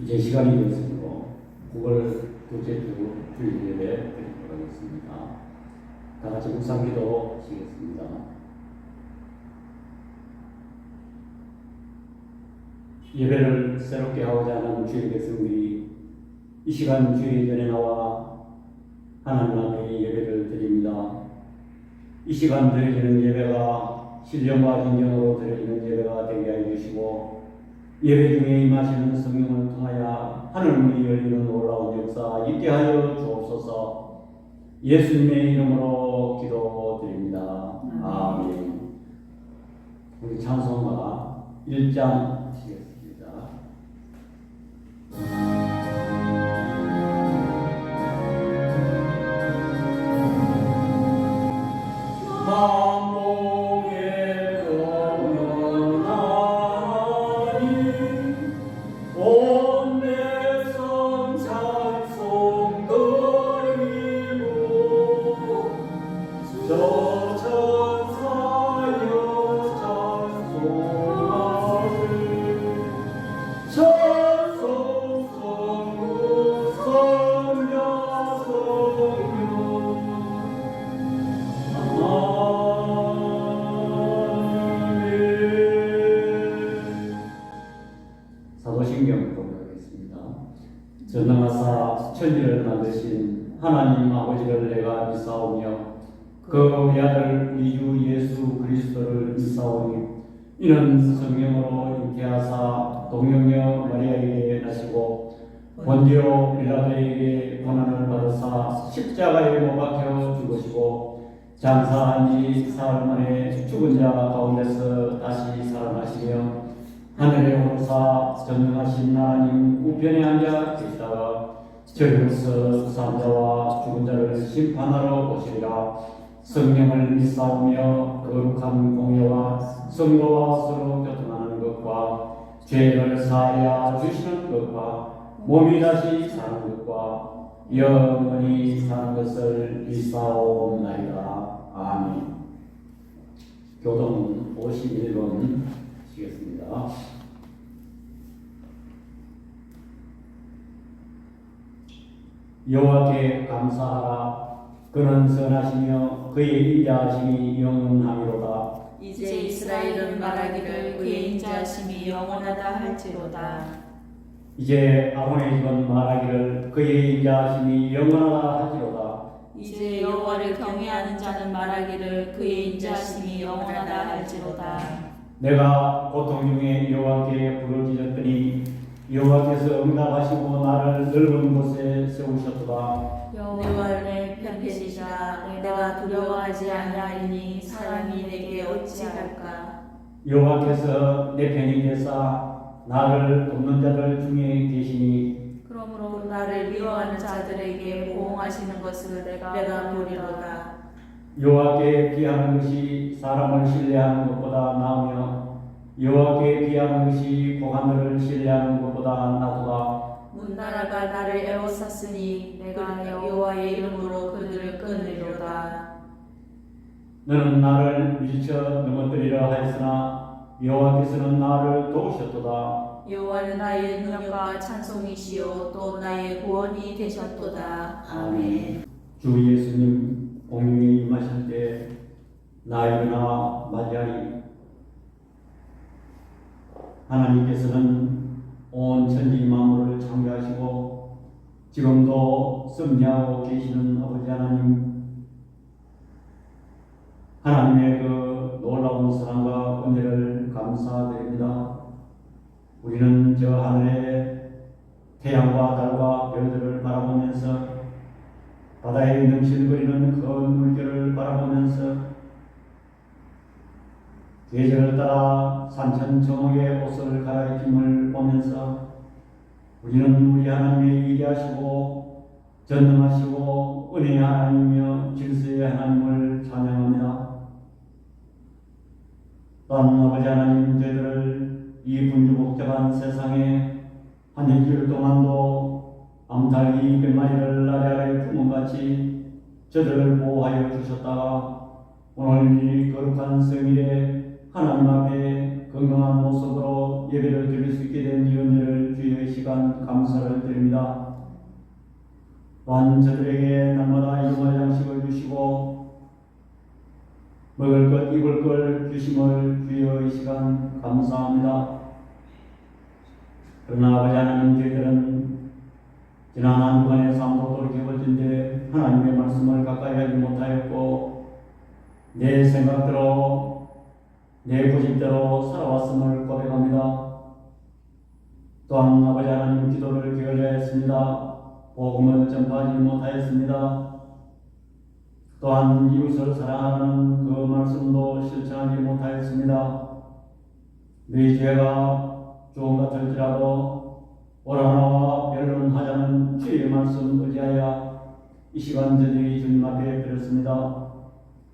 이제 시간이 되었으므로 9월 둘째 주 주일 예배 드리도록 하겠습니다. 다 같이 묵상기도 시겠습니다. 예배를 새롭게 하고자 하는 주의 백성들이 이 시간 주의 전에 나와 하나님 앞에 예배를 드립니다. 이 시간 드려지는 예배가 신령과 진정으로 드려지는 예배가 되게 하여 주시고, 예배 중에 임하시는 성령을 통하여 하늘문이 열리는 놀라운 역사 있게 하여 주옵소서. 예수님의 이름으로 기도드립니다. 아멘. 우리 찬송가 1장 시겠습니다. 사도신경 보도록 하겠습니다. 전능하사 천지를 만드신 하나님 아버지를 내가 믿사오며 그 외아들 우리 주 예수 그리스도를 믿사오니 이는 성령으로 잉태하사 동정녀 마리아에게 나시고 본디오 빌라도에게 고난을 받으사 십자가에 못 박혀 죽으시고 장사한 지 사흘 만에 죽은 자 가운데서 다시 살아나시며 하늘에 오르사 전능하신 하나님 우편에 앉아 계시다가 저희로서 산자와 죽은 자를 심판하러 오시리라. 성령을 믿사오며 거룩한 공예와 성도와 서로 교통하는 것과 죄를 사하여 주시는 것과 몸이 다시 사는 것과 영원히 사는 것을 믿사옵나이다. 아멘. 교동 51번 시겠습니다. 여호와께 감사하라. 그는 선하시며 그의 인자하심이 영원하미로다. 이제 이스라엘은 말하기를 그의 인자하심이 영원하다 할지로다. 이제 아론의 집은 말하기를 그의 인자하심이 영원하다 할지로다. 이제 여호와를 경외하는 자는 말하기를 그의 인자하심이 영원하다 할지로다. 내가 고통 중에 여호와께 부르짖었더니 여호와께서 응답하시고 나를 넓은 곳에 세우셨도다. 여호와 내 편계시자 내가 두려워하지 아니하리니 사람이 내게 어찌할까. 여호와께서 내 편이 되사 나를 돕는 자들 중에 계시니 그러므로 나를 미워하는 자들에게 보응하시는 것을 내가 보리로다. 여호와께 비하는 것이 사람을 신뢰하는 것보다 나으며 여호와께 비하는 것이 고관들을 신뢰하는 것보다 나도다. 문나라가 나를 애워쌌으니 내가 여호와의 이름으로 그들을 끊으리로다. 너는 나를 밀쳐 넘어뜨리려 하였으나 여호와께서는 나를 도우셨도다. 여호와는 나의 능력과 찬송이시요 또 나의 구원이 되셨도다. 아멘. 주 예수님 공중에 임하실 때 나 일어나 맞이하리. 하나님께서는 온 천지 만물을 창조하시고 지금도 섭리하고 계시는 아버지 하나님, 하나님의 그 놀라운 사랑과 은혜를 감사드립니다. 우리는 저 하늘에 태양과 달과 별들을 바라보면서 바다에 넘실거리는 그 물결을 바라보면서 계절을 따라 산천초목의 옷을 갈아입힘을 보면서 우리는 우리 하나님의 위대하시고 전능하시고 은혜의 하나님이며 질서의 하나님을 찬양합니다. 또한 아버지 하나님, 저희들을 이 분주복잡한 세상에 한 일주일 동안도 암탉이 100마리를 아래아래 품은같이 저들을 보호하여 주셨다가 오늘 이 거룩한 성일에 하나님 앞에 건강한 모습으로 예배를 드릴 수 있게 된 이 은혜를 주의 시간 감사를 드립니다. 또한 저들에게 날마다 일용할 양식을 주시고 먹을 것 입을 것 주심을 주의 시간 감사합니다. 그러나 아버지 하나님, 저희들은 지난 한 주간의 삶도 돌이켜볼진데 하나님의 말씀을 가까이 하지 못하였고 내 생각대로 내 고집대로 살아왔음을 고백합니다. 또한 아버지 하나님, 기도를 게을리하였습니다. 복음을 전파하지 못하였습니다. 또한 이웃을 사랑하는 그 말씀도 실천하지 못하였습니다. 너희 죄가 좋은 같을지라도 오라나와 변론하자는 주의 말씀 의지하여 이 시간 저들이 주님 앞에 드렸습니다.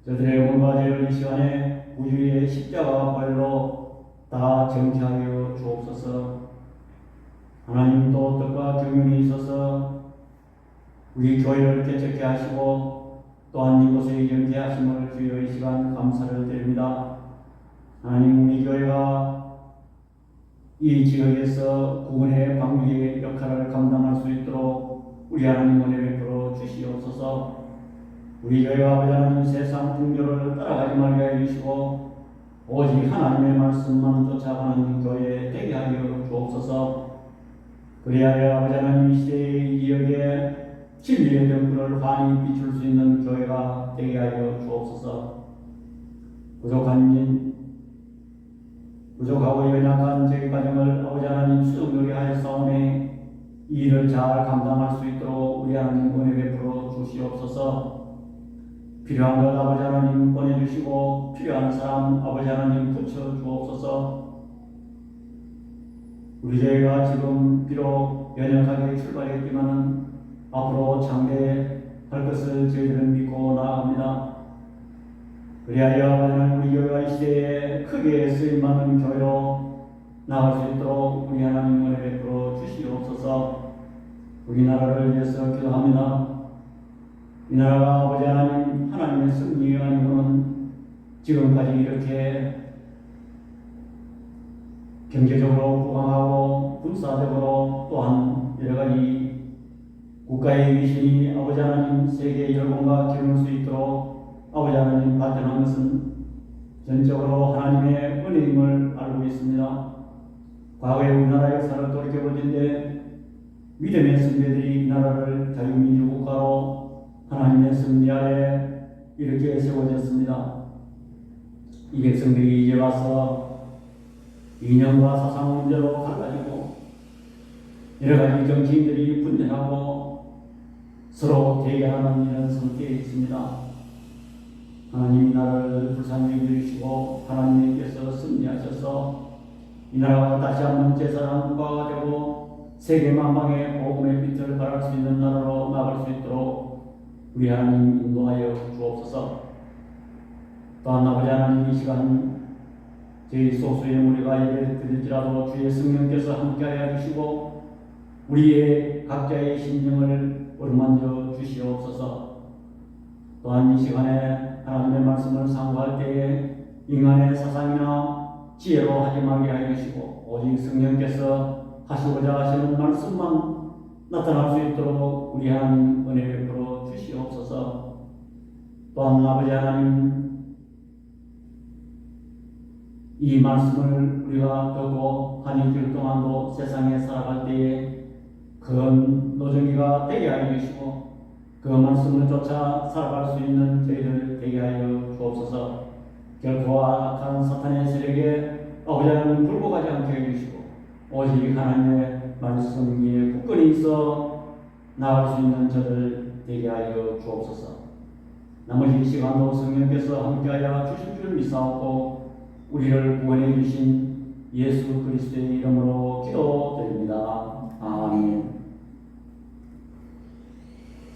저들의 몸과 죄를 이 시간에 우주의 십자가 벌로 다 정케하여 주옵소서. 하나님도 뜻과 경륜이 있어서 우리 교회를 개척케 하시고 또한 이곳에 영케 하심을 주여 이 시간 감사를 드립니다. 하나님, 우리 교회가 이 지역에서 구원의 방주의 역할을 감당할 수 있도록 우리 하나님 은혜 베풀어 주시옵소서. 우리 교회가 아버지 하나님 세상 풍조를 따라가지 말게 해주시고 오직 하나님의 말씀만 쫓아가는 교회 되게 하여 주옵소서. 그리하여 아버지 하나님 이 시대의 지역에 진리의 등불을 환히 비출 수 있는 교회가 되게 하여 주옵소서. 부족하고 연약한 저희 가정을 아버지 하나님 수용하게 하였사오니 이 일을 잘 감당할 수 있도록 우리 하나님 은혜 베풀어 주시옵소서. 필요한 것 아버지 하나님 보내주시고 필요한 사람 아버지 하나님 붙여 주옵소서. 우리 교회가 지금 비록 연약하게 출발했지만 앞으로 장대할 것을 저희들은 믿고 나아갑니다. 그리하여 하나님 우리 교회가 이 시대에 크게 쓰임받는 교회로 나갈 수 있도록 우리 하나님 은혜 베풀어 주시옵소서. 우리나라를 위해서 기도합니다. 이 나라가 아버지 하나님의 승리의 아니고는 지금까지 이렇게 경제적으로 부강하고 군사적으로 또한 여러가지 국가의 위신이 아버지 하나님 세계의 열공과 기울일 수 있도록 아버지 하나님 발전한 것은 전적으로 하나님의 은혜임을 알고 있습니다. 과거의 우리나라 역사를 돌이켜보는데 믿음의 선배들이 이 나라를 자유민주국가로 하나님의 섭리 아래 이렇게 세워졌습니다. 이 백성들이 이제 와서 이념과 사상 문제로 갈라지고 여러가지 정치인들이 분열하고 서로 대결하는 이런 상태에 있습니다. 하나님 이 나라를 불쌍히 여기시고 하나님께서 승리하셔서 이 나라가 다시 한번 제사장국가가 되고 세계 만방의 복음의 빛을 발할 수 있는 나라로 나갈 수 있도록 우리 하나님 인도하여 주옵소서. 또한 아버지 하나님 이 시간 저희 소수의 무리가 예배 드릴지라도 주의 성령께서 함께하여 주시고 우리의 각자의 심령을 어루만져 주시옵소서. 또한 이 시간에 하나님의 말씀을 상고할 때에 인간의 사상이나 지혜로 하지 말게 하여 주시고 오직 성령께서 하시고자 하시는 말씀만 나타날 수 있도록 우리 하나님 은혜 베풀어 주시옵소서. 또한 아버지 하나님 이 말씀을 우리가 듣고 한 일주일 동안도 세상에 살아갈 때에 큰 노정이가 되게 하여 주시고 그 말씀을 쫓아 살아갈 수 있는 저희들 되게 하여 주옵소서. 결코 악한 사탄의 세력에 아버지 하나님 굴복하지 않게 해주시고 오직 하나님의 말씀 위에 굳건히 있어 나갈 수 있는 저들 되게 하여 주옵소서. 나머지 시간도 성령께서 함께하여 주실 줄 믿사옵고 우리를 구원해 주신 예수 그리스도의 이름으로 기도드립니다. 아멘.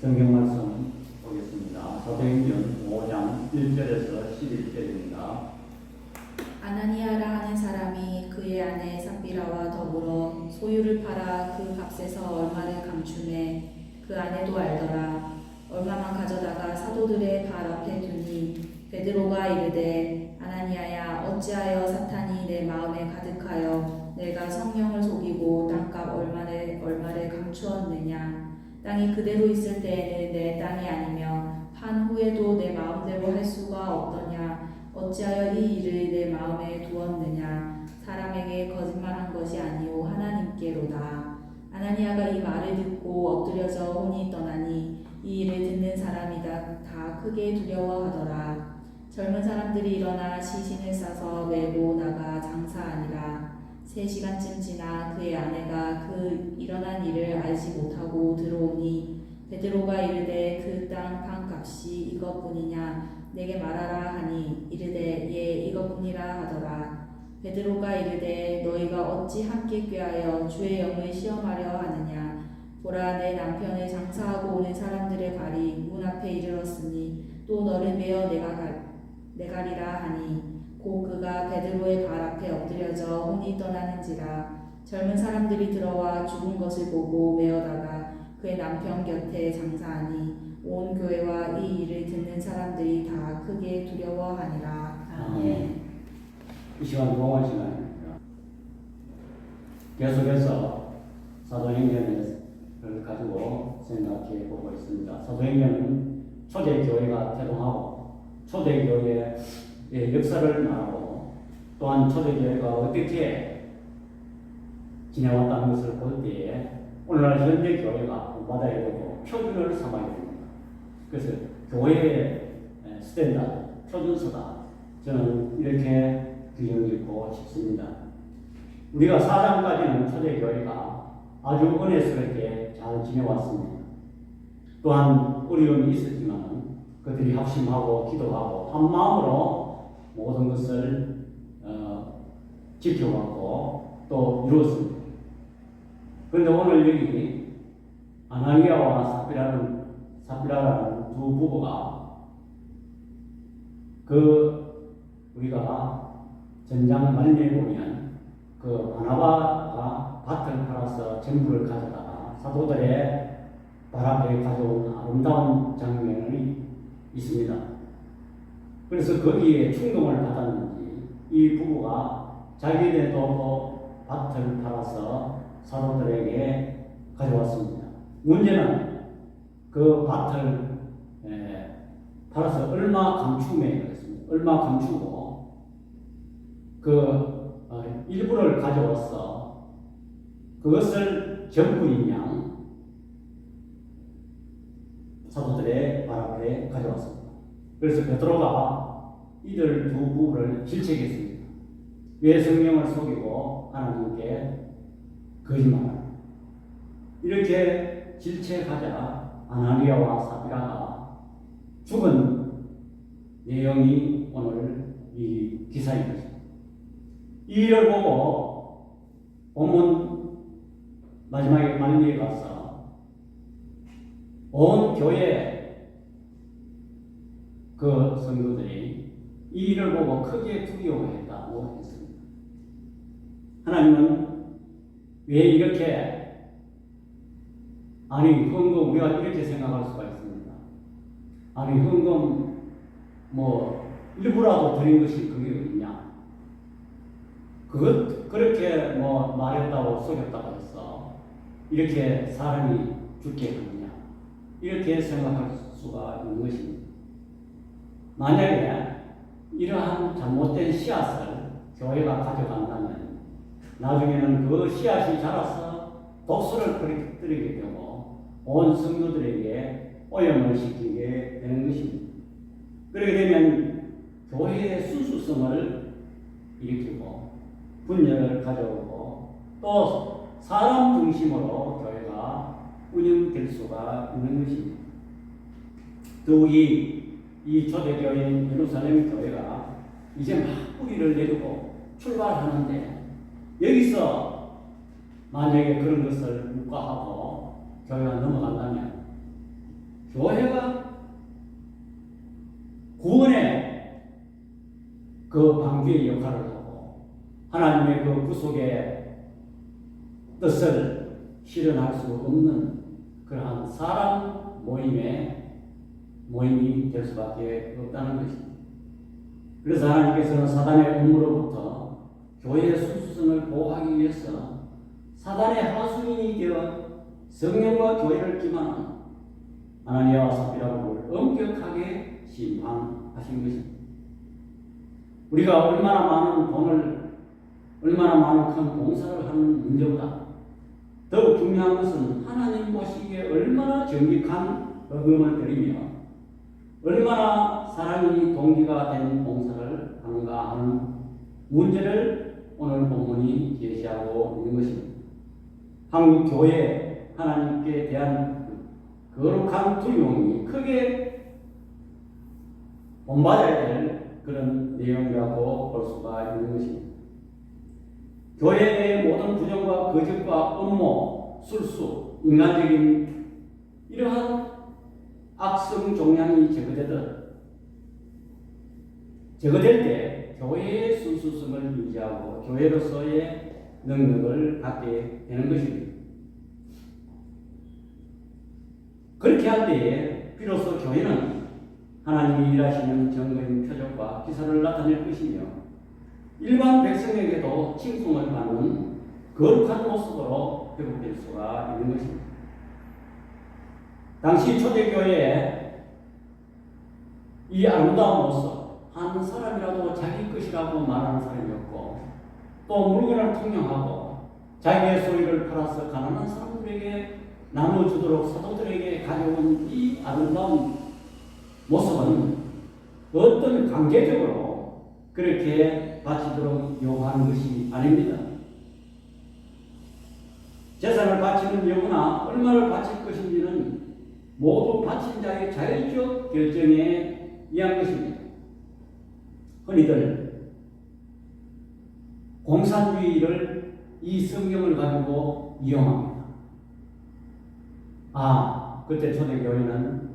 성경 말씀 보겠습니다. 사도행전 5장 1절에서 11절입니다. 아나니아라 하는 사람이 그의 아내 삽비라와 더불어 소유를 팔아 그 값에서 얼마를 감추매 그 아내도 알더라. 얼마만 가져다가 사도들의 발 앞에 두니 베드로가 이르되 아나니아야 어찌하여 사탄이 내 마음에 가득하여 내가 성령을 속이고 땅값 얼마를 감추었느냐. 땅이 그대로 있을 때에는 내 땅이 아니며 판 후에도 내 마음대로 할 수가 없더냐. 어찌하여 이 일을 내 마음에 두었느냐. 사람에게 거짓말한 것이 아니오 하나님께로다. 아나니아가 이 말을 듣고 엎드려져 혼이 떠나니 이 일을 듣는 사람이 다 크게 두려워하더라. 젊은 사람들이 일어나 시신을 싸서 메고 나가 장사하니라. 3시간쯤 지나 그의 아내가 그 일어난 일을 알지 못하고 들어오니 베드로가 이르되 그 땅 판값이 이것뿐이냐 내게 말하라 하니 이르되 예 이것뿐이라 하더라. 베드로가 이르되 너희가 어찌 함께 꾀하여 주의 영을 시험하려 하느냐. 보라 내 남편을 장사하고 오는 사람들의 발이 문 앞에 이르렀으니 또 너를 메어 내가리라 하니 곧 그가 베드로의 발 앞에 엎드려져 혼이 떠나는지라. 젊은 사람들이 들어와 죽은 것을 보고 메어다가 그의 남편 곁에 장사하니 온 교회와 이 일을 듣는 사람들이 다 크게 두려워하니라. 아멘. 이 시간 공헌 시간입니다. 계속해서 사도행전을 가지고 생각해 보고 있습니다. 사도행전은 초대교회가 태동하고 초대교회의 역사를 말하고 또한 초대교회가 어떻게 지내왔다는 것을 볼 때에 오늘날 현대 교회가 본받아야 되고 표준을 삼아야 됩니다. 그래서 교회의 스탠다드, 표준서다. 저는 이렇게 규정을 짓고 싶습니다. 우리가 4장까지는 초대교회가 아주 은혜스럽게 잘 지내왔습니다. 또한 어려움이 있었지만 그들이 합심하고 기도하고 한 마음으로 모든 것을 지켜왔고 또 이루었습니다. 그런데 오늘 여기 아나니아와 삽비라라는 두 부부가 우리가 전장 말미에 보면 바나바가 밭을 팔아서 전부를 가져다가 사도들의 발 앞에 가져온 아름다운 장면이 있습니다. 그래서 거기에 충동을 받았는지 이 부부가 자기네도 밭을 팔아서 사도들에게 가져왔습니다. 문제는 그 밭을 팔아서 얼마 감추매 그랬습니다. 얼마 감추고 일부를 가져와서 그것을 전부인 양 사도들의 발 앞에 가져왔습니다. 그래서 베드로가 이들 두 부부를 질책했습니다. 왜 성령을 속이고 하나님께 거짓말을 이렇게 질책하자 아나니아와 삽비라가 죽은 내용이 오늘 이 기사인 것입니다. 이 일을 보고 본문 마지막에 말리에 가서 온 교회 그 성도들이 이 일을 보고 크게 두려워했다고 했습니다. 하나님은 왜 이렇게 헌금 우리가 이렇게 생각할 수가 있습니다. 헌금 일부라도 드린 것이 그게 어디냐? 그렇게 말했다고 속였다고 해서 이렇게 사람이 죽게 하느냐? 이렇게 생각할 수가 있는 것입니다. 만약에 이러한 잘못된 씨앗을 교회가 가져간다면 나중에는 그 씨앗이 자라서 독소를 퍼뜨리게 되고 온 성도들에게 오염을 시키게 되는 것입니다. 그렇게 되면 교회의 순수성을 일으키고 분열을 가져오고 또 사람 중심으로 교회가 운영될 수가 있는 것입니다. 더욱이 이 초대교회인 예루살렘 교회가 이제 막 뿌리를 내리고 출발하는데 여기서 만약에 그런 것을 묵과하고 교회가 넘어간다면 교회가 구원의 그 방주의 역할을 하고 하나님의 그 구속의 뜻을 실현할 수 없는 그러한 사람 모임이 될 수밖에 없다는 것입니다. 그래서 하나님께서는 사단의 음모로부터 교회의 순수성을 보호하기 위해서 사단의 하수인이 되어 성령과 교회를 기만하는 아나니아와 삽비라를 엄격하게 심판하신 것입니다. 우리가 얼마나 많은 돈을, 얼마나 많은 큰 봉사를 하는 문제보다 더욱 중요한 것은 하나님 보시기에 얼마나 정직한 헌금을 드리며 얼마나 사랑이 동기가 된 봉사를 하는가 하는 문제를 오늘 본문이 제시하고 있는 것입니다. 한국 교회 하나님께 대한 거룩한 두려움이 크게 본받아야 될 그런 내용이라고 볼 수가 있는 것입니다. 교회의 모든 부정과 거짓과 음모, 술수, 인간적인 이러한 악성 종양이 제거될 때 교회의 순수성을 유지하고 교회로서의 능력을 갖게 되는 것입니다. 그렇게 할 때에 비로소 교회는 하나님이 일하시는 증거인 표적과 기사를 나타낼 것이며 일반 백성에게도 칭송을 받는 거룩한 모습으로 회복될 수가 있는 것입니다. 당시 초대교회에 이 아름다운 모습, 한 사람이라도 자기 것이라고 말하는 사람이 없고 또 물건을 통용하고 자기의 소유를 팔아서 가난한 사람들에게 나눠주도록 사도들에게 가져온 이 아름다운 모습은 어떤 강제적으로 그렇게 바치도록 요구하는 것이 아닙니다. 재산을 바치는 여부나 얼마를 바칠 것인지는 모두 바친 자의 자율적 결정에 의한 것입니다. 흔히들 공산주의를 이 성경을 가지고 이용합니다. 그때 초대교회는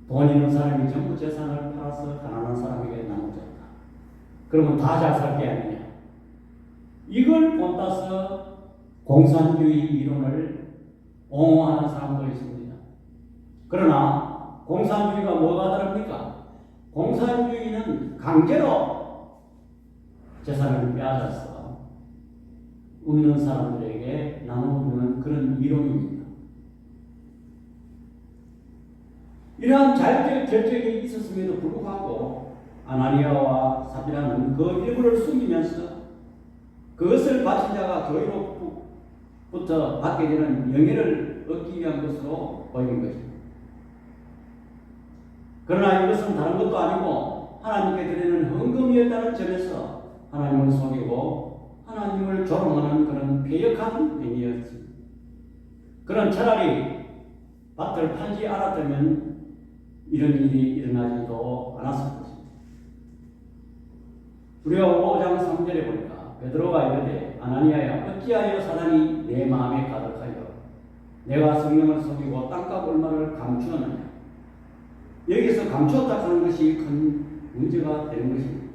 돈 있는 사람이 전부 재산을 팔아서 가난한 사람에게 나눠줬다. 그러면 다 잘 살 게 아니냐. 이걸 본따서 공산주의 이론을 옹호하는 사람도 있습니다. 그러나 공산주의가 뭐가 다릅니까? 공산주의는 강제로 재산을 빼앗아서 없는 사람들에게 나눠주는 그런 이론입니다. 이러한 자율적 결정이 있었음에도 불구하고 아나니아와 삽비라는 그 일부를 숨기면서 그것을 바친 자가 교회로부터 받게 되는 영예를 얻기 위한 것으로 보이는 것입니다. 그러나 이것은 다른 것도 아니고 하나님께 드리는 헌금이었다는 점에서 하나님을 속이고 하나님을 조롱하는 그런 패역한 행위였습니다. 그런 차라리 밭을 팔지 않았다면 이런 일이 일어나지도 않았을 것입니다. 우리가 5장 3절에 보니까 베드로가 이르되 아나니아야 어찌하여 사단이 내 마음에 가득하여 내가 성령을 속이고 땅값 얼마를 감추었느냐. 여기서 감추었다 하는 것이 큰 문제가 되는 것입니다.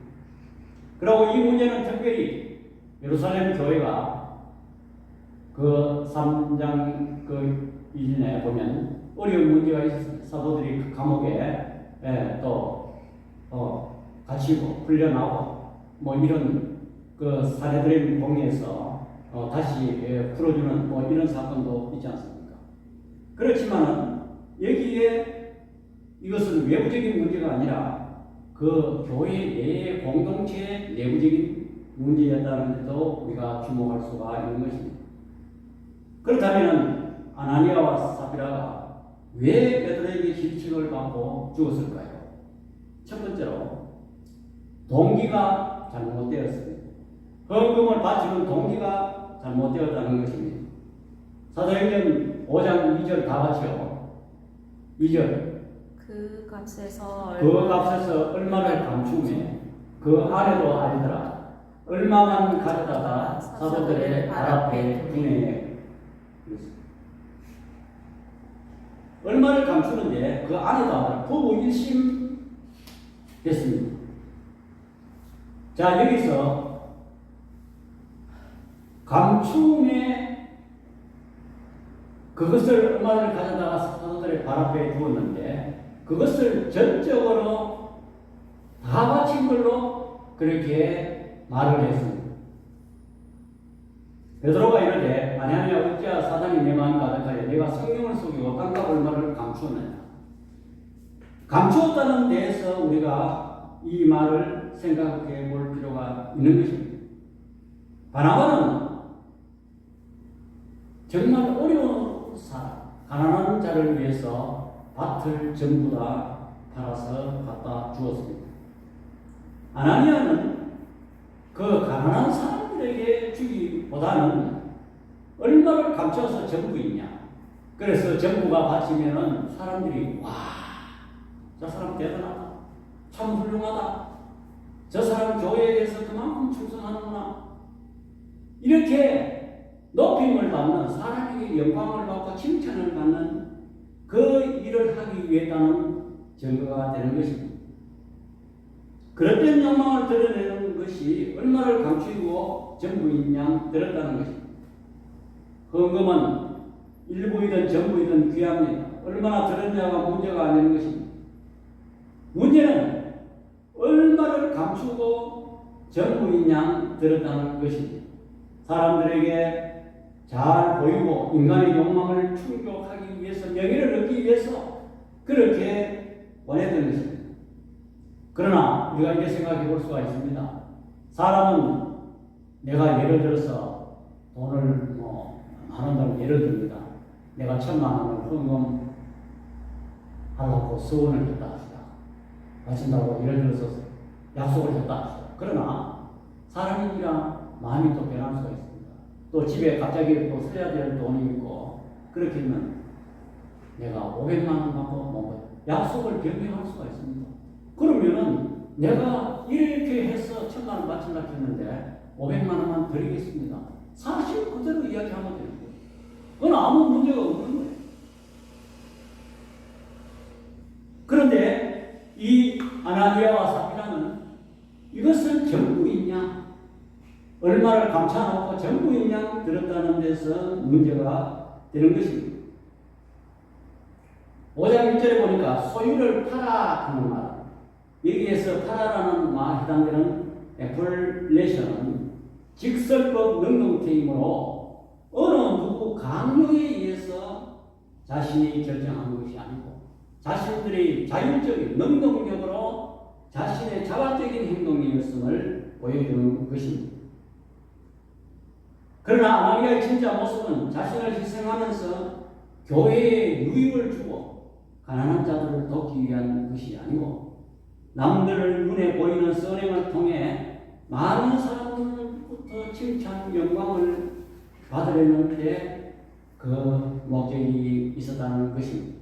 그리고 이 문제는 특별히 예루살렘 교회가 그 3장 그 이전에 보면 어려운 문제가 있었습니다. 사도들이 그 감옥에 갇히고 풀려나고 뭐 이런 그 사내들의 공의에서 다시 풀어주는 뭐 이런 사건도 있지 않습니까? 그렇지만은 여기에 이것은 외부적인 문제가 아니라 그 교회 내의 공동체의 내부적인 문제였다는 데도 우리가 주목할 수가 있는 것입니다. 그렇다면 아나니아와 삽비라가 왜 베드로에게 실직을 받고 죽었을까요? 첫 번째로 동기가 잘못되었습니다. 헌금을 바치는 동기가 잘못되었다는 것입니다. 사도행전 5장 2절 다 같이요. 2절 그 값에서 얼마를 감추매 그 아래도 아니더라. 얼마만 가져다가 사도들의 발 앞에 두네. 얼마를 감추는데 그 안에다 보고 일심 됐습니다. 자, 여기서 감춤에 그것을 얼마를 가져다가 사도들의 발 앞에 두었는데 그것을 전적으로 다 바친 걸로 그렇게 말을 했습니다. 베드로가 이르되 아냐냐 어찌하여 사단이 내 마음 가득하여 내가 성령을 속이고 땅과 얼마를 감추었느냐. 감추었다는 데에서 우리가 이 말을 생각해 볼 필요가 있는 것입니다. 바나바는 정말 어려운 사람, 가난한 자를 위해서 밭을 전부 다 팔아서 갖다 주었습니다. 아나니아는 그 가난한 사람들에게 주기보다는 얼마를 감춰서 전부 있냐. 그래서 전부가 바치면은 사람들이 와, 저 사람 대단하다, 참 훌륭하다, 저 사람 교회에 대해서 그만큼 충성하는구나, 이렇게 높임을 받는, 사람에게 영광을 받고 칭찬을 받는 그 일을 하기 위해서는 증거가 되는 것입니다. 그릇된 영광을 드러내는 것이 얼마를 감추고 전부인 양 들었다는 것입니다. 헌금은 일부이든 전부이든 귀합니다. 얼마나 들었냐가 문제가 아닌 것입니다. 문제는 얼마를 감추고 전부인 양 들었다는 것입니다. 사람들에게 잘 보이고 인간의 욕망을 충족하기 위해서, 명예를 얻기 위해서 그렇게 원했던 것입니다. 그러나 우리가 이제 생각해 볼 수가 있습니다. 사람은 내가 예를 들어서 돈을 만원다고 예를 듭니다. 내가 1,000,000원을 헌금 하려고 서원을 했다 하시다. 마친다고 예를 들어서 약속을 했다 하시다. 그러나 사람이라 마음이 또 변할 수가 있습니다. 또 집에 갑자기 또 써야 될 돈이 있고, 그렇게 하면 내가 500만 원 받고 뭐 약속을 변경할 수가 있습니다. 그러면은 내가 이렇게 해서 1,000만 원 바친다고 했는데 500만 원만 드리겠습니다. 사실 그대로 이야기하면 되는 거예요. 그건 아무 문제가 없는 거예요. 그런데 이 아나니아와 삽비라는 이것을 전부인 얼마를 감춰놓고 전부인 양 들었다는 데서 문제가 되는 것입니다. 5장 1절에 보니까 소유를 팔아 하는 말, 여기에서 팔아라는 말 해당되는 애플레이션은 직설법 능동태이므로 어느 누구 강요에 의해서 자신이 결정한 것이 아니고 자신들이 자율적인 능동적으로 자신의 자발적인 행동이었음을 보여주는 것입니다. 그러나 아나니아의 진짜 모습은 자신을 희생하면서 교회에 유익을 주고 가난한 자들을 돕기 위한 것이 아니고 남들을 눈에 보이는 선행을 통해 많은 사람들로부터 칭찬, 영광을 받으려는 데 그 목적이 있었다는 것입니다.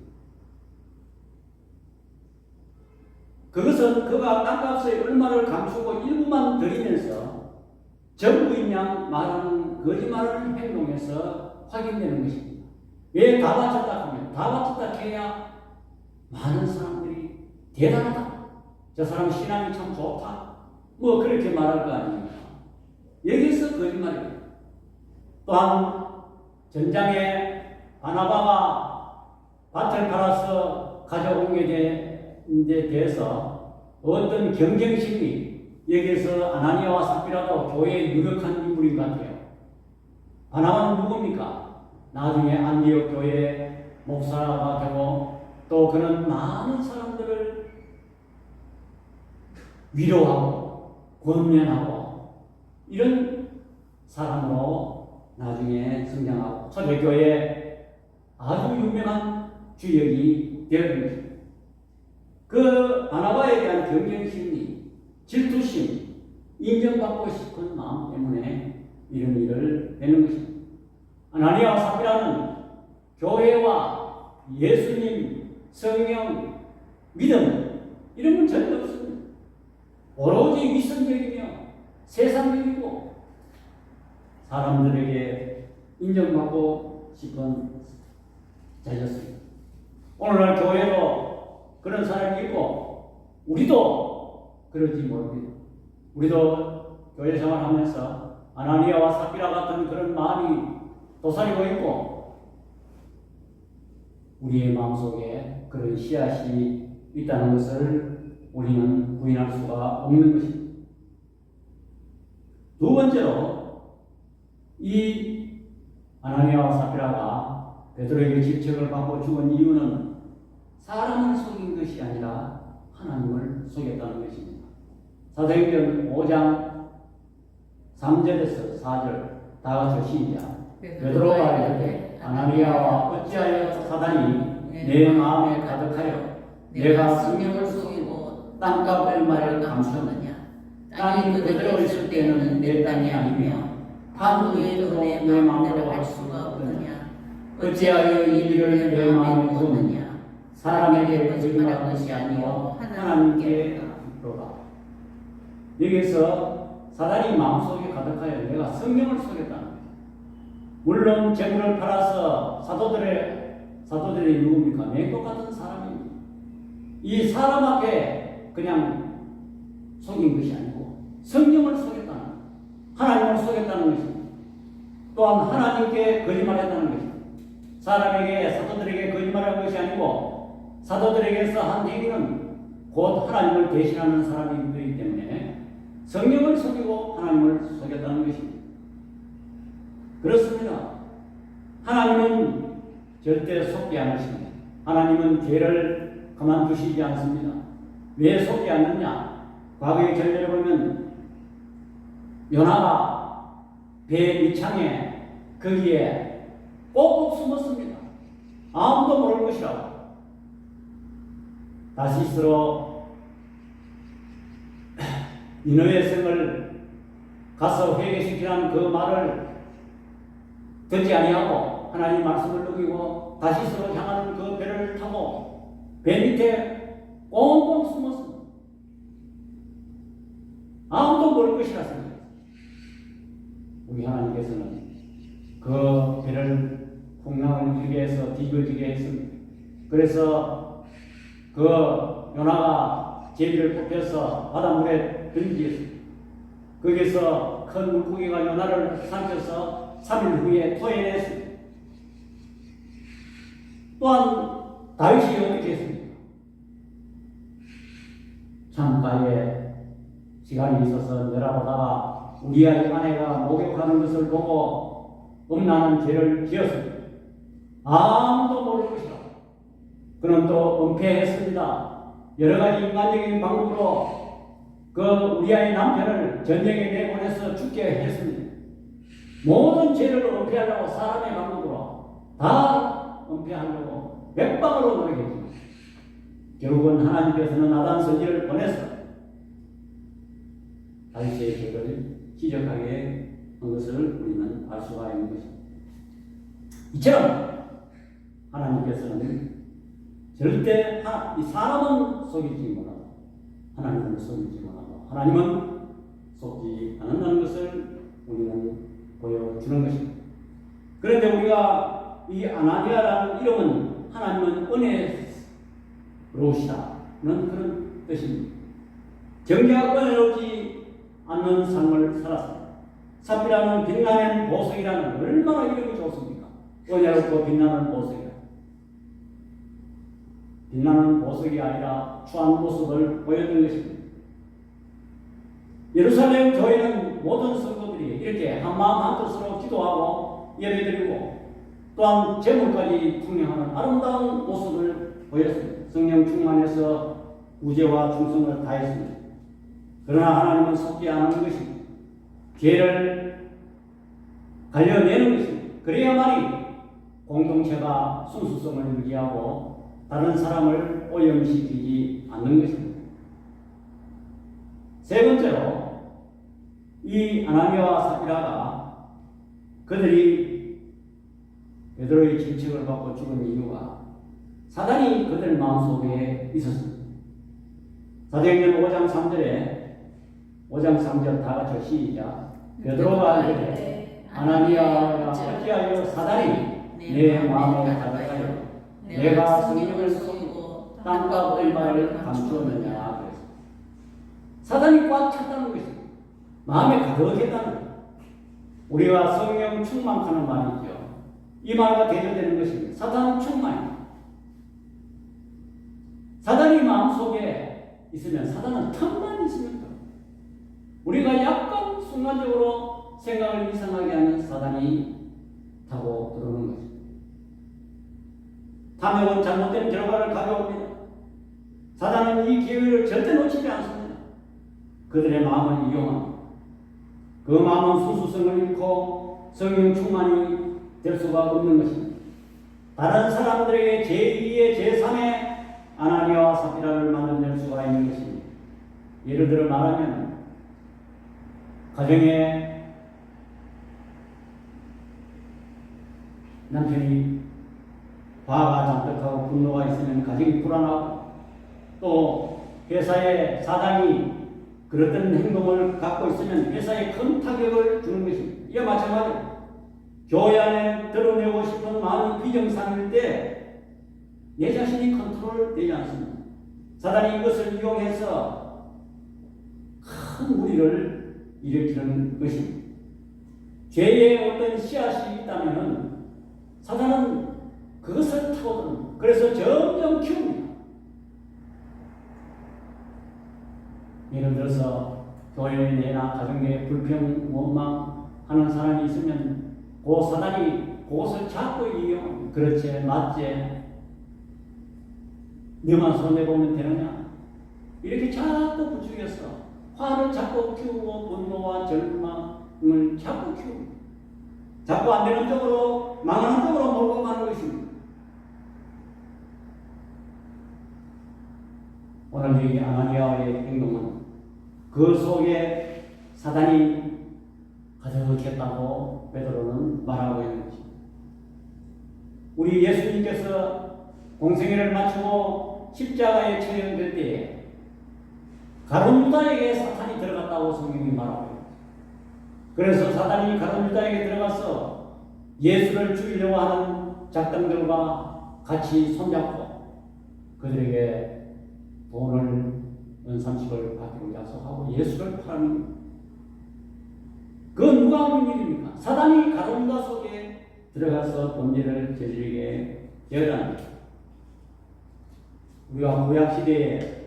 그것은 그가 땅값의 얼마를 감추고 일부만 드리면서 전부인 양 말하는 거짓말을 행동해서 확인되는 것입니다. 왜 다 바쳤다 하면 다 바쳤다 해야 많은 사람들이 대단하다, 저 사람 신앙이 참 좋다, 뭐 그렇게 말할 거 아닙니까? 여기서 거짓말이에요. 또한 전장에 바나바가 밭을 팔아서 가져온 게 대해서 어떤 경쟁심이, 여기에서 아나니아와 삽비라도 교회에 유력한 인물인 것 같아요. 바나바는 누굽니까? 나중에 안디옥 교회 목사가 되고 또 그는 많은 사람들을 위로하고 권면하고 이런 사람으로 나중에 성장하고 초대교회에 아주 유명한 주역이 되었던 것입니다. 그 바나바에 대한 경쟁심리, 질투심, 인정받고 싶은 마음 때문에 이런 일을 하는 것입니다. 아나니아와 삽비라는 교회와 예수님, 성령, 믿음 이런 건 전혀 없습니다. 오로지 위선적이며 세상적이고 사람들에게 인정받고 싶은 자였습니다. 오늘날 교회도 그런 사람이 있고 우리도 그럴지 모릅니다. 우리도 교회 생활하면서 아나니아와 삽비라 같은 그런 마음이 도사리고 있고 우리의 마음속에 그런 씨앗이 있다는 것을 우리는 부인할 수가 없는 것입니다. 두 번째로 이 아나니아와 삽비라가 베드로에게 질책을 받고 죽은 이유는 사람을 속인 것이 아니라 하나님을 속였다는 것입니다. 사도행전 5장 3절에서 4절 다 같이 시작. 베드로가 이르되 아나니아와 어찌하여 사단이 내 마음에 가득하여 내가 성령을 속이고 땅값 얼마를 감추었느냐. 땅이 그대로 있을 때는 내 땅이 아니며 판 후에도 내 마음대로 할 수가 없느냐. 어찌하여 이 일을 내 마음에 두었느냐. 사람에게 거짓말한 것이 아니요 하나님께 이르라. 여기서 사단이 마음속에 가득하여 내가 성령을 속였다는 거예요. 물론 재물을 팔아서 사도들이 누굽니까? 맹독 같은 사람입니다. 이 사람 앞에 그냥 속인 것이 아니고 성령을 속였다는 거예요. 하나님을 속였다는 것입니다. 또한 하나님께 거짓말했다는 것입니다. 사람에게 사도들에게 거짓말한 것이 아니고 사도들에게서 한 얘기는 곧 하나님을 대신하는 사람이기 때문에 성령을 속이고 하나님을 속였다는 것입니다. 그렇습니다. 하나님은 절대 속지 않으십니다. 하나님은 죄를 가만두시지 않습니다. 왜 속지 않느냐? 과거의 전례를 보면 요나가 배 밑창에 거기에 꼭꼭 숨었습니다. 아무도 모를 것이라고. 다시 스스로 니느웨 성을 가서 회개시키라는 그 말을 듣지 아니하고 하나님 말씀을 어기고 다시 스스로 향하는 그 배를 타고 배 밑에 꽁꽁 숨었습니다. 아무도 모를 것이라 생각했습니다. 우리 하나님께서는 그 배를 풍랑을 일게 해서 뒤집어지게 했습니다. 그래서 그 요나가 제비를 뽑혀서 바닷물에 던지었습니다. 거기서 큰 물고기가 요나를 삼켜서 3일 후에 토해냈습니다. 또한 다윗이 어떻게 했습니까? 창가에 시간이 있어서 내려보다가 우리의 아내가 목욕하는 것을 보고 음란한 죄를 지었습니다. 아무도 모를 것이라. 그는 또 은폐했습니다. 여러 가지 인간적인 방법으로 그 우리의 남편을 전쟁에 내보내서 죽게 했습니다. 모든 죄를 은폐하려고 사람의 방법으로 다 은폐하려고 맥박으로 노력했습니다. 결국은 하나님께서는 나단 선지를 보내서 다윗의 죄를 지적하게 한 것을 우리는 알 수가 있는 것입니다. 이처럼 하나님께서는 절대 이 사람은 속이지 못하고 하나님은 속이지 못하고 하나님은 속지 않는다는 것을 우리는 보여주는 것입니다. 그런데 우리가 이 아나니아라는 이름은 하나님은 은혜로우시다는 그런 뜻입니다. 정작 은혜롭지 않는 삶을 살았습니다. 삽비라는 빛나는 보석이라는 얼마나 이름이 좋습니까? 은혜롭고 빛나는 보석이라. 빛나는 보석이 아니라 추한 모습을 보여준 것입니다. 예루살렘 교회는 모든 성도들이 이렇게 한마음 한뜻으로 기도하고 예배드리고 또한 제물까지 풍령하는 아름다운 모습을 보였습니다. 성령 충만해서 구제와 충성을 다했습니다. 그러나 하나님은 속지 않는 것입니다. 죄를 갈려내는 것입니다. 그래야만이 공동체가 순수성을 유지하고 다른 사람을 오염시키지 않는 것입니다. 세 번째로 이 아나니아와 삽비라가 그들이 베드로의 질책을 받고 죽은 이유가 사단이 그들 마음속에 있었습니다. 사도행전 5장 3절에 5장 3절 다 같이 시작. 베드로가 이르되 아나니아가 어찌하여 사단이 내 마음에 가득하여 내가 성령을 속이고 땅값 얼마를 감추었느냐. 그래서 사단이 꽉 찼다는 것입니다. 마음에 가득했다는 것입니다. 우리가 성령 충만하는 말이 있죠. 이 말과 대조되는 것입니다. 사단 충만입니다. 사단이 마음속에 있으면 사단은 틈만 있으면 돼. 우리가 약간 순간적으로 생각을 이상하게 하는 사단이 타고 들어오는 거죠. 탐욕은 잘못된 결과를 가져옵니다. 사단은 이 기회를 절대 놓치지 않습니다. 그들의 마음을 이용합니다. 그 마음은 순수성을 잃고 성령 충만이 될 수가 없는 것입니다. 다른 사람들에게 제2의 제3의 아나니아와 삽비라를 만들어낼 수가 있는 것입니다. 예를 들어 말하면 가정에 남편이 화가 잔뜩하고 분노가 있으면 가정이 불안하고, 또 회사에 사장이 그랬던 행동을 갖고 있으면 회사에 큰 타격을 주는 것입니다. 이와 마찬가지로 교회 안에 드러내고 싶은 마음이 비정상일 때 내 자신이 컨트롤 되지 않습니다. 사단이 이것을 이용해서 큰 무리를 일으키는 것입니다. 죄의 어떤 씨앗이 있다면 사단은 그것을 타고듭니다. 그래서 점점 키웁니다. 예를 들어서 교회 내나 가정 내에 불평, 원망하는 사람이 있으면 그 사단이 그것을 자꾸 이용합니다. 그렇지, 맞지? 너만 손해보면 되느냐? 이렇게 자꾸 부추겨서 화를 자꾸 키우고 분노와 절망을 자꾸 키우고 자꾸 안 되는 쪽으로, 망하는 쪽으로 몰고 가는 것입니다. 오늘 이 아나니아의 행동은 그 속에 사단이 가득했다고 베드로는 말하고 있는 것입니다. 우리 예수님께서 공생애를 마치고 십자가에 처형될 때에 가룟 유다에게 사탄이 들어갔다고 성경이 말하고 있습니다. 그래서 사단이 가룟 유다에게 들어가서 예수를 죽이려고 하는 작당들과 같이 손잡고 그들에게 돈을 은30을 받기로 약속하고 예수를 파는, 그건 누가 하는 일입니까? 사단이 가룟 유다 속에 들어가서 범죄를 저지르게 되었다는 거죠. 우리가 구약 시대에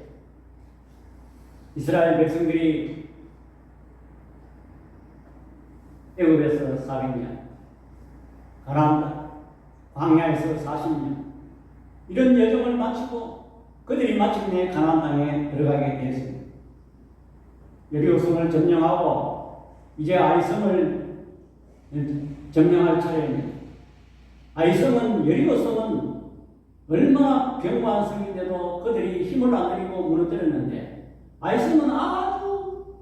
이스라엘 백성들이 애굽에서 400년, 가나안 광야에서 40년 이런 여정을 마치고 그들이 마침내 가나안 땅에 들어가게 되었습니다. 여리고성을 점령하고 이제 아이성을 점령할 차례입니다. 아이성은, 여리고성은 얼마나 견고한 성인데도 그들이 힘을 안 들이고 무너뜨렸는데 아이성은 아주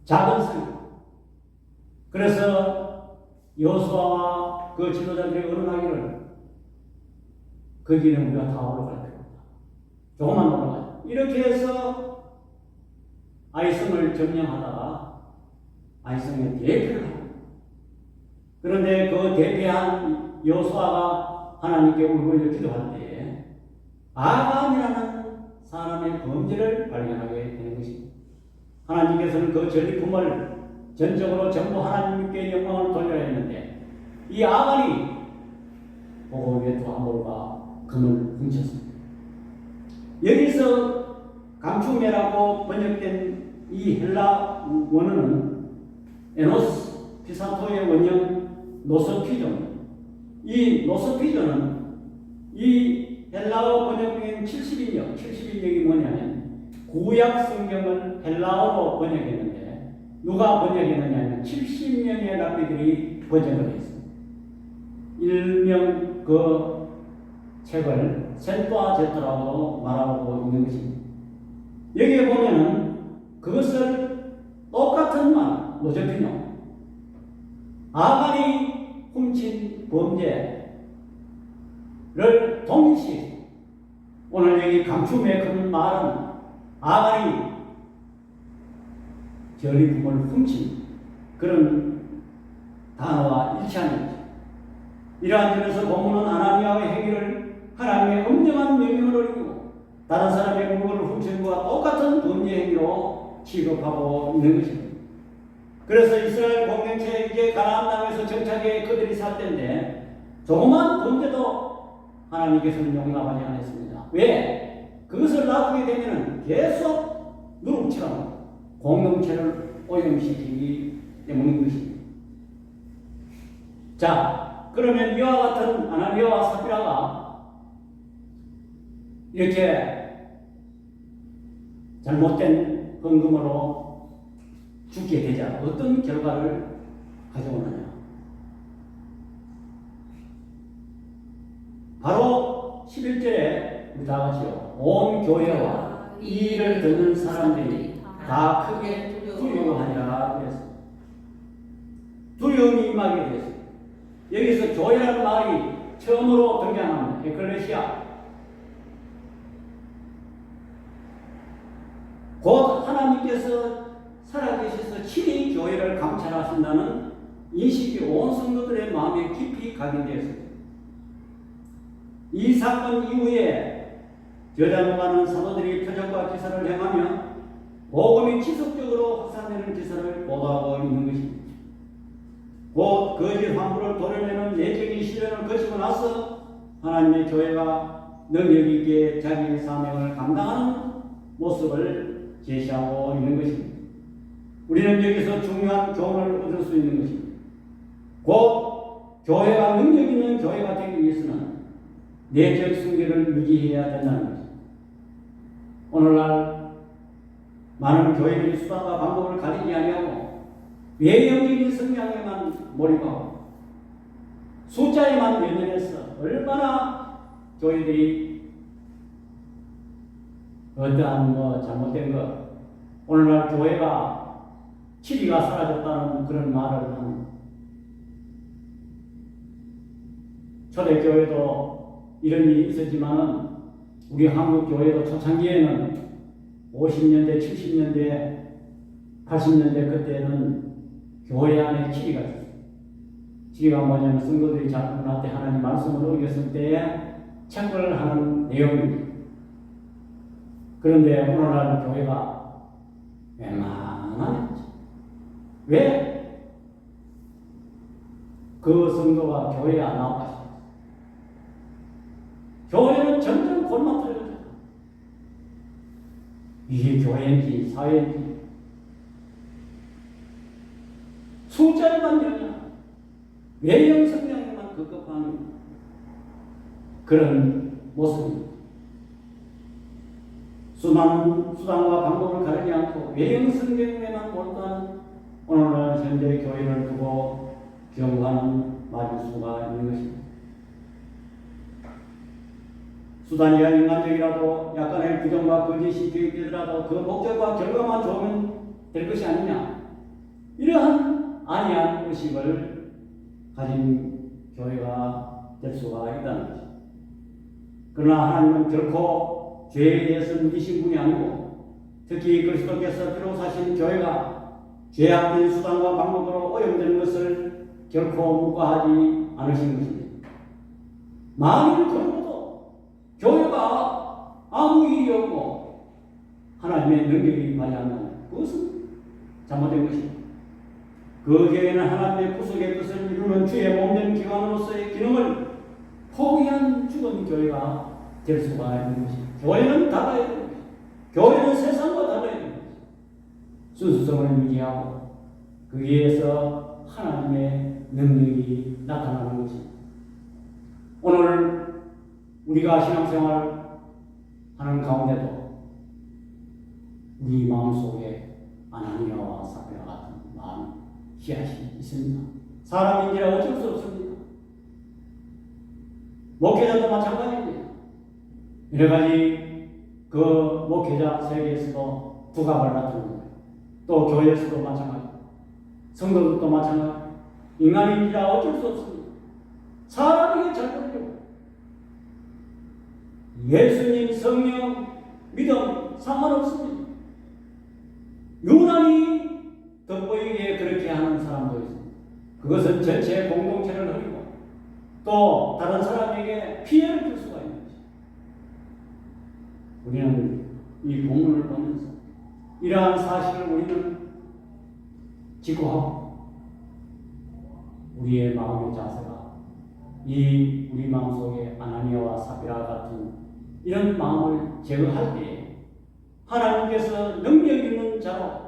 작은 성. 그래서 여호수아와 그 지도자들이 언론하기를 거기는 우리가 다 올라갈 필요 없다. 조금만 올라가자. 이렇게 해서 아이성을 점령하다가 아이성의 대패를 합니다. 그런데 그 대패한 여호수아가 하나님께 울부짖어 기도할 때에 아간이라는 사람의 범죄를 발견하게 되는 것입니다. 하나님께서는 그 전리품을 전적으로 전부 하나님께 영광을 돌려야 했는데 이 아간이 보고 위에 또 한볼과 금을 훔쳤습니다. 여기서 감추매라고 번역된 이 헬라 원어는 에노스 피사토의 원형 노스피존. 이 노스피존은 이 헬라어 번역된 70인역이 뭐냐면 구약 성경을 헬라어로 번역했는데 누가 번역했느냐면 70명의 랍비들이 번역을 했습니다. 일명 그 책을 셋바제트라고 말하고 있는 것입니다. 여기에 보면은 그것을 똑같은 말, 노저피노, 아간이 훔친 범죄를 동시에 오늘 여기 감춤에 그런 말은 아간이 전리품을 훔친 그런 단어와 일치하는 거죠. 이러한 점에서 본문은 아나니아의 행위를 하나님의 엄정한 명령을 어기고 다른 사람의 물건을 훔친 것과 똑같은 범죄 행위로 취급하고 있는 것입니다. 그래서 이스라엘 공동체에 이제 가나안 땅에서 정착해 그들이 살 때인데 조그만 범죄도 하나님께서는 용납하지 않았습니다. 왜? 그것을 놔두게 되면 계속 누룩처럼 공동체를 오염시키기 때문인 것입니다. 자, 그러면 이와 같은 아나니아와 삽비라가 이렇게 잘못된 헌금으로 죽게 되자 어떤 결과를 가져오느냐? 바로 11절에 우리 다 같이요. 온 교회와 이 일을 듣는 사람들이 다 크게 두려워하니라 그랬습니다. 두려움이 임하게 되었습니다. 여기서 교회라는 말이 처음으로 등장합니다. 에클레시아. 곧 하나님께서 살아계셔서 친히 교회를 감찰하신다는 인식이 온 성도들의 마음에 깊이 각인되었습니다. 이 사건 이후에 저장하는 사도들이 표적과 기사를 행하며 복음이 지속적으로 확산되는 기사를 보도하고 있는 것입니다. 곧 거짓 환부를 도려내는 내적인 시련을 거치고 나서 하나님의 교회가 능력 있게 자기의 사명을 감당하는 모습을 제시하고 있는 것입니다. 우리는 여기서 중요한 교훈을 얻을 수 있는 것입니다. 곧 교회가 능력 있는 교회가 되기 위해서는 내적 순결을 유지해야 된다는 것입니다. 오늘날 많은 교회들이 수단과 방법을 가리지 아니하고 외형적인 성향에만 몰입하고 숫자에만 연연해서 얼마나 교회들이 어떠한 잘못된 것, 오늘날 교회가 치리가 사라졌다는 그런 말을 하는 초대교회도 이런 일이 있었지만은 우리 한국 교회도 초창기에는 50년대, 70년대, 80년대 그때는 교회 안에 치리가 있었어요. 치리가 뭐냐면 성도들이 자꾸한테 하나님 말씀을 어겼을 때에 책벌을 하는 내용입니다. 그런데 오늘날 교회가 웬만하면 왜 그 성도가 교회에 안 나올까? 교회는 점점 골마떨어져요. 이게 교회인지 사회인지 숫자에만 되냐 외형 성향에만 급급한 그런 모습입니다. 수많은 수단과 방법을 가리지 않고 외형 성향에만 몰두한 오늘날 현대 교회를 두고 경고하는 마주수가 있는 것입니다. 수단이 인간적이라도 약간의 부정과 거짓이 계획되더라도 그 목적과 결과만 좋으면 될 것이 아니냐. 이러한 아니한 의식을 가진 교회가 될 수가 있다는 것입니다. 그러나 하나님은 결코 죄에 대해서 누기신 분이 아니고 특히 그리스도께서 피로 사신 교회가 죄악된 수단과 방법으로 오염되는 것을 결코 묵과하지 않으신 것입니다. 만일 그러고도 교회가 아무 일이 없고 하나님의 능력이 발휘하면 그것은 잘못된 것입니다. 그 교회는 하나님의 구속의 뜻을 이루는 주의 몸된 기관으로서의 기능을 포기한 죽은 교회가 될 수가 있는 것입니다. 교회는 달라야 됩니다. 교회는 세상과 달라야 됩니다. 순수성을 유지하고 그 위에서 하나님의 능력이 나타나는 것입니다. 오늘 우리가 신앙생활 하는 가운데도 우리 마음속에 아나니아와 삽비라 같은 마음 씨앗이 있습니다. 사람인지라 어쩔 수 없습니다. 목회자도 마찬가지입니다. 여러 가지 그 목회자 세계에서도 두각을 나타내는 거예요. 또 교회에서도 마찬가지, 성도들도 마찬가지. 인간인지라 어쩔 수 없습니다. 사람에게 잘못되고 예수님, 성령, 믿음 상관없습니다. 유난히 돋보이게 그렇게 하는 사람도 있습니다. 그것은 전체 공동체를 흐리고 또 다른 사람에게 피해를 줄 수가 있는 것입니다. 우리는 이 본문을 보면서 이러한 사실을 우리는 지고하고 우리의 마음의 자세가 이 우리 마음속에 아나니아와 삽비라 같은 이런 마음을 제거할 때 하나님께서 능력 있는 자로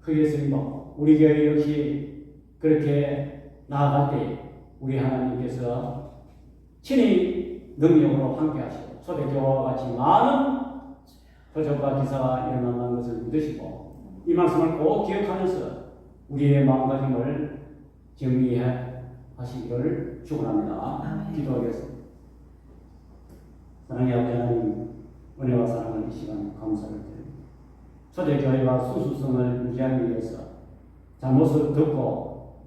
크게 쓰임받고 우리 교회 역시 그렇게 나아갈 때 우리 하나님께서 친히 능력으로 함께 하시고 초대교회와 같이 많은 표적과 기사가 일어난다는 것을 믿으시고 이 말씀을 꼭 기억하면서 우리의 마음가짐을 정리해 하시기를 축원합니다. 아멘. 기도하겠습니다. 사랑의 아버지 하나님, 은혜와 사랑을 이 시간 감사를 드립니다. 초대교회가 순수성을 유지하기 위해서 잘못을 듣고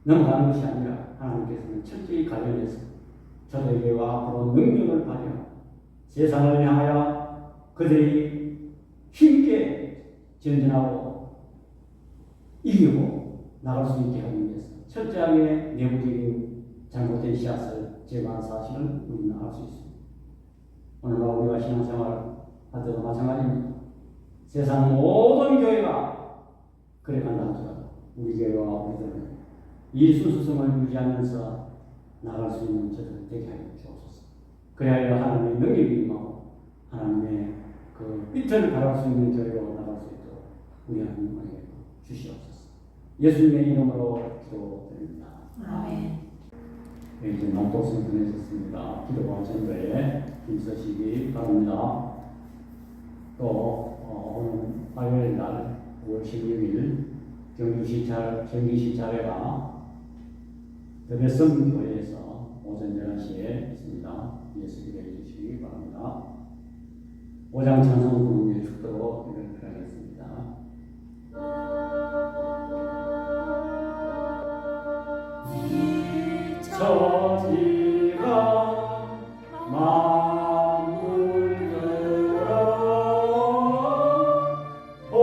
넘어가는 것이 아니라 하나님께서는 철저히 관련해서 초대교회가 앞으로 능력을 발휘하고 세상을 향하여 그들이 힘있게 전진하고 이기고 나갈 수 있게 하기 위해서 철저하게 내부적인 잘못된 씨앗을 제거한 사실을 우리는 알 수 있습니다. 오늘날 우리가 신앙생활 할 때도 마찬가지입니다. 세상 모든 교회가 그래 간다 하더라도 우리 교회와 우리들은 이 순수성을 유지하면서 나갈 수 있는 저들을 되게 하여 주옵소서. 그래야 하나님의 능력이 임하고 하나님의 그 빛을 발할 수 있는 교회로 나갈 수 있도록 우리 하나님에게 주시옵소서. 예수님의 이름으로 기도드립니다. 아멘. 네, 이제 남도성 보내셨습니다. 기도와 전도에 힘쓰시기 바랍니다. 또 오늘 화요일 날 5월 16일 경기시 차례가 대배성 교회에서 오전 11시에 있습니다. 예수 기도해 주시기 바랍니다. 오장 찬송 부흥의 축도로 기도를 드리겠습니다. 저지가 만물 들어 복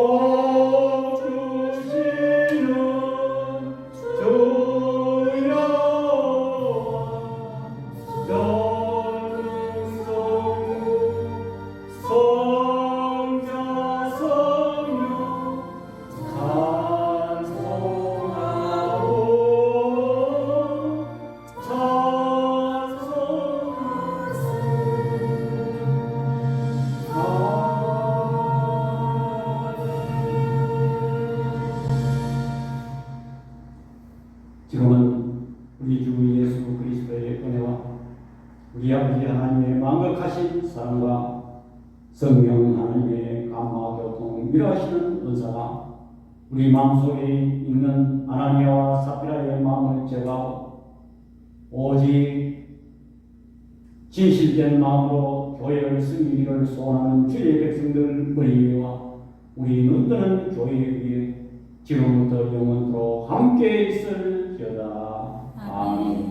주시는 주여 전능성부 성자 성령 찬송하고 지금은 우리 주 예수 그리스도의 은혜와 우리 아버지 하나님의 망각하신 사랑과 성령 하나님의 감화 교통 위로하시는 은사가 우리 마음속에 있는 아나니아와 사피라의 마음을 제거하고 오직 진실된 마음으로 교회를 섬기기를 소원하는 주의 백성들 머리 위와 우리 눈뜨는 교회 위에 지금부터 영원토록 함께 있을지어다. 아멘.